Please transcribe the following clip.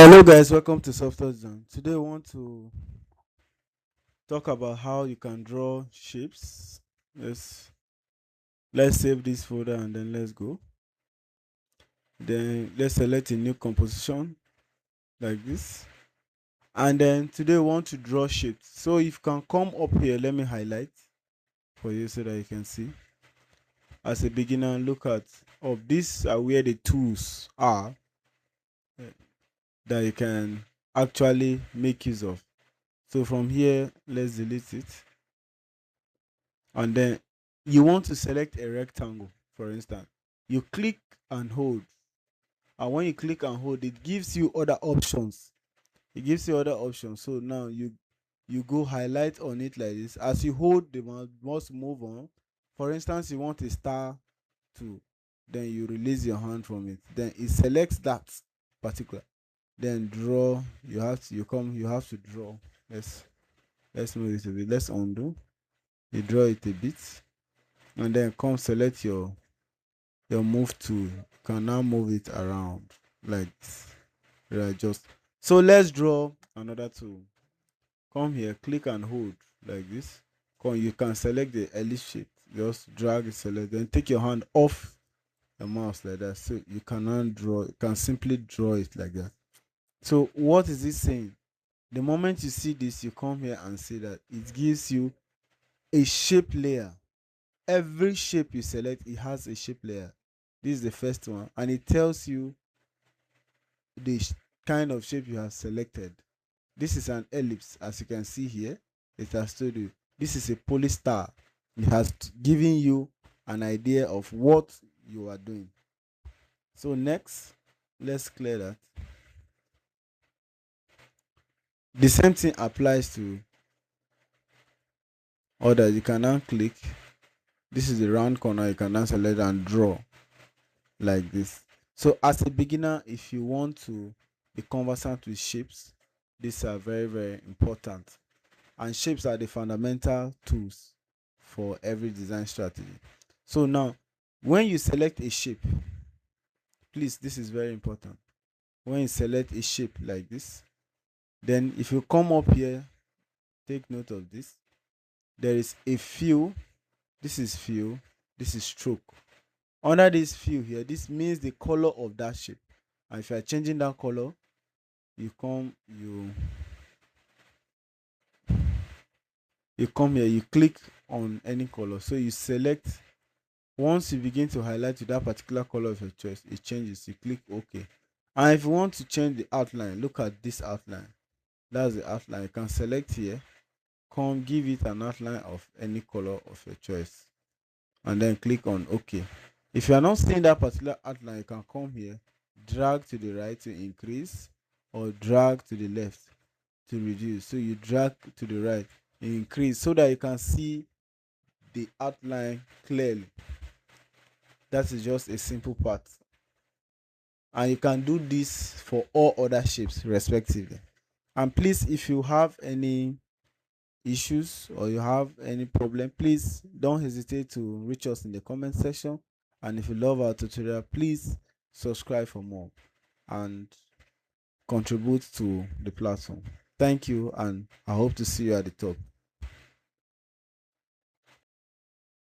Hello guys, welcome to Software Zone. Today we want to talk about how you can draw shapes. Let's save this folder and then let's go. Then let's select a new composition like this. And then today we want to draw shapes. So if you can come up here, let me highlight for you so that you can see. As a beginner, look at these are where the tools are that you can actually make use of. So from here, let's delete it. And then you want to select a rectangle, for instance. You click and hold. And when you click and hold, it gives you other options. It gives you other options. So now you go highlight on it like this. As you hold, the mouse move on. For instance, you want a star to, then you release your hand from it. Then it selects that particular. Then draw. You have to draw. Let's move it a bit. Let's undo. You draw it a bit. And then come select your move tool. You can now move it around like this. Just so let's draw another tool. Come here, click and hold like this. You can select the ellipse shape. Just drag it, select, then take your hand off the mouse like that. So you can now draw. You can simply draw it like that. So what is it saying? The moment you see this, you come here and see that it gives you a shape layer. Every shape you select, it has a shape layer. This is the first one, and it tells you the kind of shape you have selected. This is an ellipse, as you can see here. It has told you this is a polystar. It has given you an idea of what you are doing. So next, let's clear that. The same thing applies to others. You can now click. This is the round corner. You can now select and draw like this. So as a beginner, if you want to be conversant with shapes, these are very, very important. And shapes are the fundamental tools for every design strategy. So now, when you select a shape, please, this is very important. When you select a shape like this, then if you come up here, take note of this. There is a fill. This is fill. This is stroke. Under this fill here, this means the color of that shape. And if you are changing that color, you come here, you click on any color. So you select. Once you begin to highlight to that particular color of your choice, it changes. You click OK. And if you want to change the outline, look at this outline. That's the outline. You can select here. Come give it an outline of any color of your choice. And then click on OK. If you are not seeing that particular outline, you can come here, drag to the right to increase, or drag to the left to reduce. So you drag to the right, increase, so that you can see the outline clearly. That is just a simple part. And you can do this for all other shapes respectively. And please, if you have any issues or you have any problem, please don't hesitate to reach us in the comment section. And if you love our tutorial, please subscribe for more and contribute to the platform. Thank you, and I hope to see you at the top.